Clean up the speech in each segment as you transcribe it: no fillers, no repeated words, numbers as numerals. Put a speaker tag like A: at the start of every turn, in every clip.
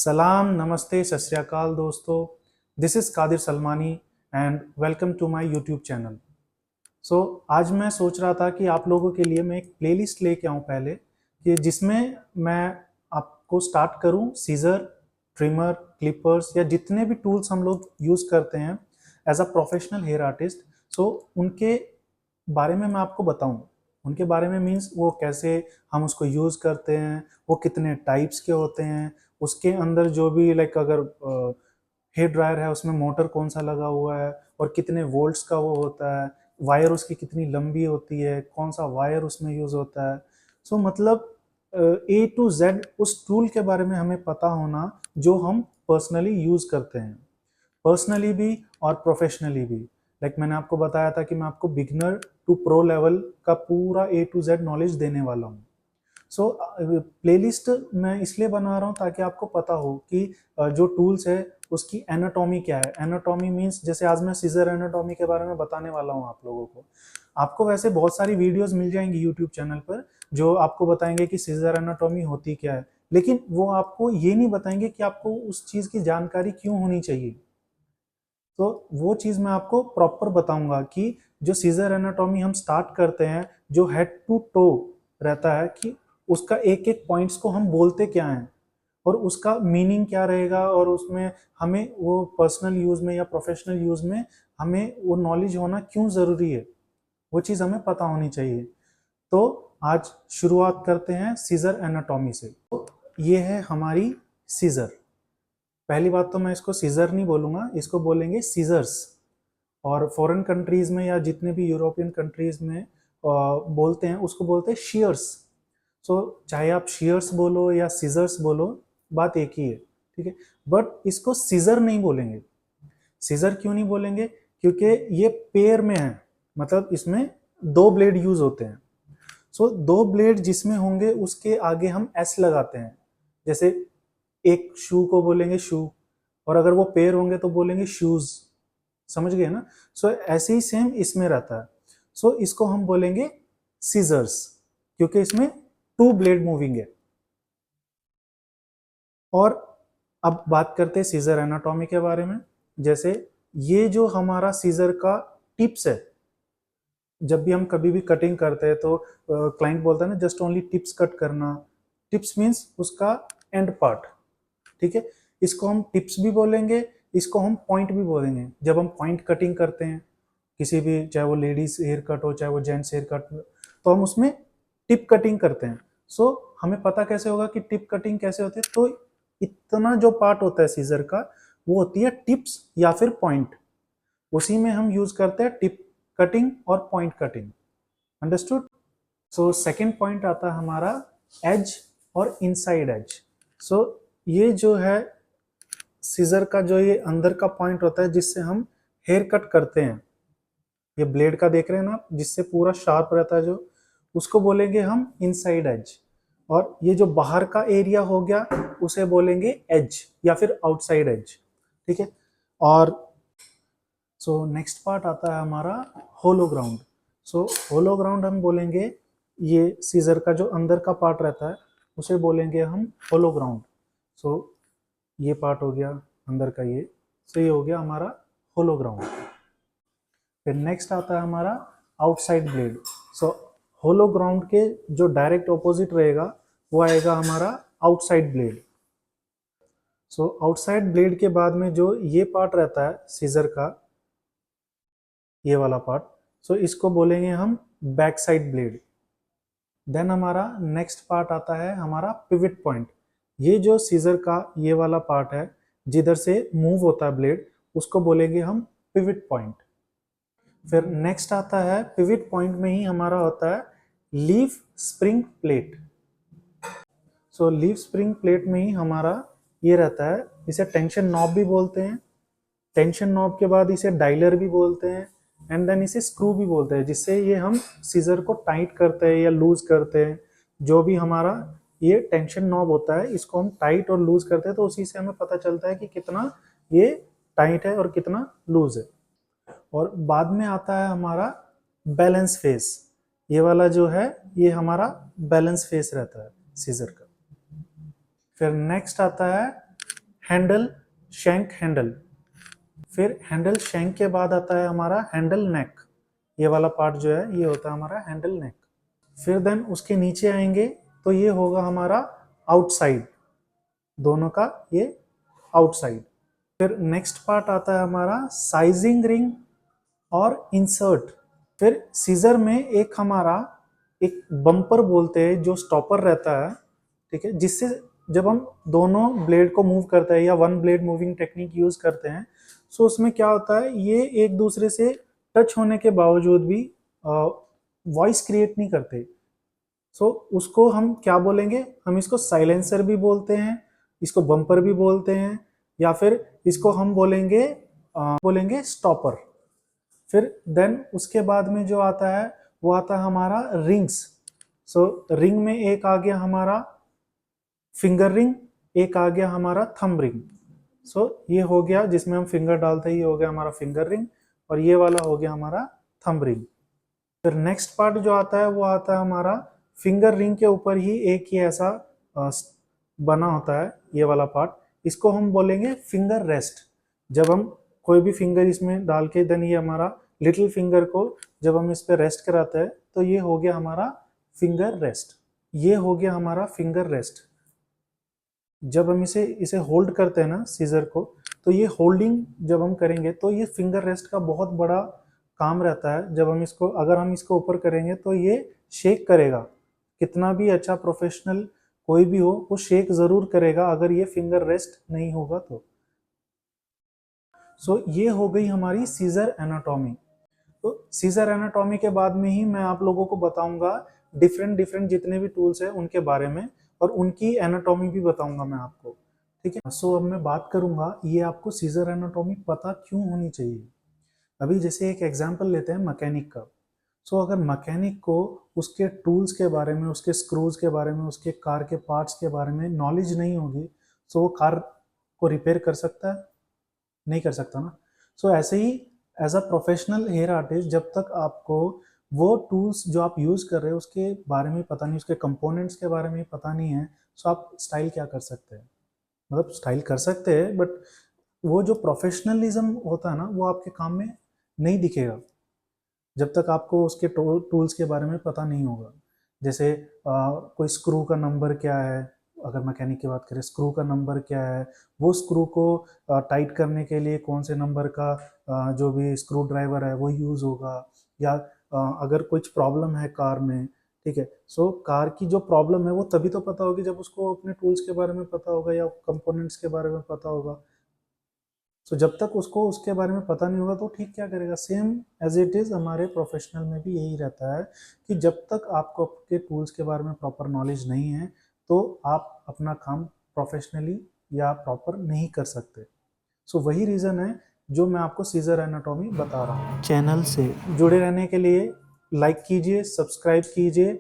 A: सलाम, नमस्ते, सत श्री अकाल दोस्तों। This is Kadir Salmani and welcome to my YouTube channel. आज मैं सोच रहा था कि आप लोगों के लिए मैं एक प्लेलिस्ट लेके आऊँ पहले, कि जिसमें मैं आपको स्टार्ट करूँ सीज़र, ट्रिमर, क्लिपर्स या जितने भी टूल्स हम लोग यूज़ करते हैं as a professional hair artist. उनके बारे में मैं आपको बताऊँ। उनके बारे में मीन्स वो कैसे हम उसको यूज़ करते हैं, वो कितने टाइप्स के होते हैं, उसके अंदर जो भी लाइक अगर हेयर ड्रायर है उसमें मोटर कौन सा लगा हुआ है और कितने वोल्ट्स का वो होता है, वायर उसकी कितनी लंबी होती है, कौन सा वायर उसमें यूज़ होता है। मतलब ए टू जेड उस टूल के बारे में हमें पता होना जो हम पर्सनली यूज़ करते हैं, पर्सनली भी और प्रोफेशनली भी। लाइक मैंने आपको बताया था कि मैं आपको बिगनर टू प्रो लेवल का पूरा ए टू जेड नॉलेज देने वाला हूँ। प्लेलिस्ट मैं इसलिए बना रहा हूँ ताकि आपको पता हो कि जो टूल्स है उसकी एनाटॉमी क्या है। एनाटॉमी मीन्स जैसे आज मैं सीजर एनाटॉमी के बारे में बताने वाला हूँ आप लोगों को। आपको वैसे बहुत सारी वीडियोस मिल जाएंगी यूट्यूब चैनल पर जो आपको बताएंगे कि सीजर एनाटॉमी होती क्या है, लेकिन वो आपको ये नहीं बताएंगे कि आपको उस चीज़ की जानकारी क्यों होनी चाहिए। तो वो चीज़ मैं आपको प्रॉपर बताऊंगा कि जो सीजर एनाटॉमी हम स्टार्ट करते हैं, जो हेड टू टो रहता है, कि उसका एक एक पॉइंट्स को हम बोलते क्या हैं और उसका मीनिंग क्या रहेगा, और उसमें हमें वो पर्सनल यूज़ में या प्रोफेशनल यूज़ में हमें वो नॉलेज होना क्यों ज़रूरी है, वो चीज़ हमें पता होनी चाहिए। तो आज शुरुआत करते हैं सीजर एनाटॉमी से। तो ये है हमारी सीजर। पहली बात तो मैं इसको सीजर नहीं बोलूँगा, इसको बोलेंगे सीजर्स। और फॉरेन कंट्रीज़ में या जितने भी यूरोपियन कंट्रीज़ में बोलते हैं उसको बोलते हैं शीयर्स। चाहे आप शीयर्स बोलो या सीजर्स बोलो, बात एक ही है, ठीक है। बट इसको सीजर नहीं बोलेंगे। सीजर क्यों नहीं बोलेंगे? क्योंकि ये पेयर में है, मतलब इसमें दो ब्लेड यूज होते हैं। दो ब्लेड जिसमें होंगे उसके आगे हम एस लगाते हैं। जैसे एक शू को बोलेंगे शू, और अगर वो पेयर होंगे तो बोलेंगे शूज। समझ गए ना? ऐसे ही सेम इसमें रहता है। इसको हम बोलेंगे सीजर्स क्योंकि इसमें टू ब्लेड मूविंग है। और अब बात करते हैं सीजर एनाटॉमी के बारे में। जैसे ये जो हमारा सीजर का टिप्स है, जब भी हम कभी भी कटिंग करते हैं तो क्लाइंट बोलता है ना जस्ट ओनली टिप्स कट करना। टिप्स मीन्स उसका एंड पार्ट, ठीक है। इसको हम टिप्स भी बोलेंगे, इसको हम पॉइंट भी बोलेंगे। जब हम पॉइंट कटिंग करते हैं किसी भी, चाहे वो लेडीज हेयर कट हो चाहे वो जेंट्स हेयर कट हो, तो हम उसमें टिप कटिंग करते हैं। हमें पता कैसे होगा कि टिप कटिंग कैसे होती है? तो इतना जो पार्ट होता है सीजर का वो होती है टिप्स या फिर पॉइंट। उसी में हम यूज करते हैं टिप कटिंग और point cutting. Understood? Second point आता है हमारा एज और इनसाइड एज। ये जो है सीजर का जो ये अंदर का पॉइंट होता है जिससे हम हेयर कट करते हैं, ये ब्लेड का देख रहे हैं ना आप, जिससे पूरा शार्प रहता है जो, उसको बोलेंगे हम इनसाइड एज। और ये जो बाहर का एरिया हो गया उसे बोलेंगे एज या फिर आउटसाइड एज, ठीक है। और नेक्स्ट पार्ट आता है हमारा होलो ग्राउंड। होलो ग्राउंड हम बोलेंगे, ये सीजर का जो अंदर का पार्ट रहता है उसे बोलेंगे हम होलो ग्राउंड। ये पार्ट हो गया अंदर का, ये हो गया हमारा होलो ग्राउंड। फिर नेक्स्ट आता है हमारा आउटसाइड ब्लेड। होलो ग्राउंड के जो डायरेक्ट ऑपोजिट रहेगा वो आएगा हमारा आउटसाइड ब्लेड। आउटसाइड ब्लेड के बाद में जो ये पार्ट रहता है सीजर का, ये वाला पार्ट, इसको बोलेंगे हम बैक साइड ब्लेड। देन हमारा नेक्स्ट पार्ट आता है हमारा पिवट पॉइंट। ये जो सीजर का ये वाला पार्ट है जिधर से मूव होता है ब्लेड, उसको बोलेंगे हम पिवट पॉइंट। फिर नेक्स्ट आता है पिवट पॉइंट में ही हमारा होता है leaf spring plate. Leaf spring plate में ही हमारा ये रहता है, इसे टेंशन नॉब भी बोलते हैं। टेंशन नॉब के बाद इसे डायलर भी बोलते हैं, एंड देन इसे स्क्रू भी बोलते हैं, जिससे ये हम सीजर को टाइट करते हैं या लूज करते हैं। जो भी हमारा ये टेंशन नॉब होता है इसको हम टाइट और लूज करते हैं, तो उसी से हमें पता चलता है कि कितना ये टाइट है और कितना लूज है। और बाद में आता है हमारा बैलेंस फेस। ये वाला जो है ये हमारा बैलेंस फेस रहता है सीजर का। फिर नेक्स्ट आता है हैंडल, शैंक, हैंडल। फिर हैंडल शैंक के बाद आता है हमारा हैंडल नेक। ये वाला पार्ट जो है ये होता है हमारा हैंडल नेक। फिर देन उसके नीचे आएंगे तो ये होगा हमारा आउटसाइड, दोनों का ये आउटसाइड। फिर नेक्स्ट पार्ट आता है हमारा साइजिंग रिंग और इंसर्ट। फिर सीजर में एक हमारा एक बम्पर बोलते हैं जो स्टॉपर रहता है, ठीक है, जिससे जब हम दोनों ब्लेड को मूव करते हैं या one blade moving technique use करते हैं, सो उसमें क्या होता है, ये एक दूसरे से टच होने के बावजूद भी वॉइस क्रिएट नहीं करते। सो उसको हम क्या बोलेंगे, हम इसको साइलेंसर भी बोलते हैं, इसको बम्पर भी बोलते हैं, या फिर इसको हम बोलेंगे स्टॉपर। फिर देन उसके बाद में जो आता है वो आता है हमारा रिंग्स। सो रिंग में एक आ गया हमारा फिंगर रिंग, एक आ गया हमारा थंब रिंग। सो ये हो गया जिसमें हम फिंगर डालते हैं, ये हो गया हमारा फिंगर रिंग, और ये वाला हो गया हमारा थंब रिंग। फिर नेक्स्ट पार्ट जो आता है वो आता है हमारा फिंगर रिंग के ऊपर ही एक ही ऐसा बना होता है ये वाला पार्ट, इसको हम बोलेंगे फिंगर रेस्ट। जब हम कोई भी फिंगर इसमें डाल के देन ये हमारा लिटिल फिंगर को जब हम इस पे रेस्ट कराते हैं तो ये हो गया हमारा फिंगर रेस्ट। ये हो गया हमारा फिंगर रेस्ट। जब हम इसे होल्ड करते हैं ना सीजर को, तो ये होल्डिंग जब हम करेंगे तो ये फिंगर रेस्ट का बहुत बड़ा काम रहता है। जब हम इसको अगर हम इसको ऊपर करेंगे तो ये शेक करेगा, कितना भी अच्छा प्रोफेशनल कोई भी हो वो शेक जरूर करेगा अगर ये फिंगर रेस्ट नहीं होगा तो। सो ये हो गई हमारी सीजर एनाटॉमी। तो सीजर एनाटॉमी के बाद में ही मैं आप लोगों को बताऊंगा डिफरेंट डिफरेंट जितने भी टूल्स हैं उनके बारे में, और उनकी एनाटॉमी भी बताऊंगा मैं आपको, ठीक है। सो अब मैं बात करूंगा ये आपको सीजर एनाटॉमी पता क्यों होनी चाहिए। अभी जैसे एक एग्जांपल लेते हैं मैकेनिक का। सो अगर मैकेनिक को उसके टूल्स के बारे में, उसके स्क्रूज के बारे में, उसके कार के पार्ट्स के बारे में नॉलेज नहीं होगी, सो वो कार को रिपेयर कर सकता है? नहीं कर सकता ना। सो ऐसे ही as a professional hair artist जब तक आपको वो टूल्स जो आप यूज़ कर रहे हो उसके बारे में पता नहीं, उसके कंपोनेंट्स के बारे में पता नहीं है, सो आप स्टाइल क्या कर सकते हैं? मतलब स्टाइल कर सकते हैं बट वो जो प्रोफेशनलिज्म होता है ना वो आपके काम में नहीं दिखेगा जब तक आपको उसके टूल्स के बारे में पता नहीं होगा। जैसे कोई स्क्रू का नंबर क्या है, अगर मैकेनिक की बात करें स्क्रू का नंबर क्या है, वो स्क्रू को टाइट करने के लिए कौन से नंबर का जो भी स्क्रू ड्राइवर है वो यूज़ होगा, या अगर कुछ प्रॉब्लम है कार में, ठीक है, सो कार की जो प्रॉब्लम है वो तभी तो पता होगी जब उसको अपने टूल्स के बारे में पता होगा या कंपोनेंट्स के बारे में पता होगा। सो जब तक उसको उसके बारे में पता नहीं होगा तो ठीक क्या करेगा। सेम एज इट इज़ हमारे प्रोफेशनल में भी यही रहता है कि जब तक आपको आपके टूल्स के बारे में प्रॉपर नॉलेज नहीं है तो आप अपना काम प्रोफेशनली या प्रॉपर नहीं कर सकते। सो वही रीज़न है जो मैं आपको सीजर एनाटॉमी बता रहा हूँ। चैनल से जुड़े रहने के लिए लाइक कीजिए, सब्सक्राइब कीजिए,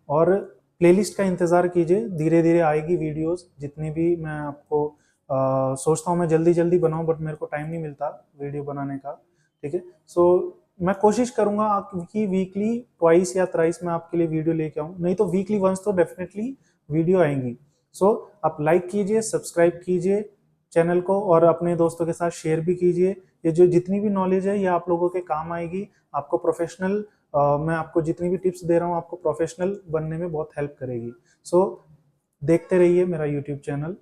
A: और प्लेलिस्ट का इंतज़ार कीजिए। धीरे धीरे आएगी वीडियोस, जितनी भी मैं आपको सोचता हूँ मैं जल्दी जल्दी बनाऊँ बट मेरे को टाइम नहीं मिलता वीडियो बनाने का, ठीक है। सो मैं कोशिश करूँगा कि वीकली ट्वाइस या थ्राइस मैं आपके लिए वीडियो लेके आऊँ, नहीं तो वीकली वंस तो डेफिनेटली वीडियो आएंगी। सो आप लाइक कीजिए, सब्सक्राइब कीजिए चैनल को, और अपने दोस्तों के साथ शेयर भी कीजिए। ये जो जितनी भी नॉलेज है ये आप लोगों के काम आएगी। आपको प्रोफेशनल मैं आपको जितनी भी टिप्स दे रहा हूँ आपको प्रोफेशनल बनने में बहुत हेल्प करेगी। सो देखते रहिए मेरा यूट्यूब चैनल।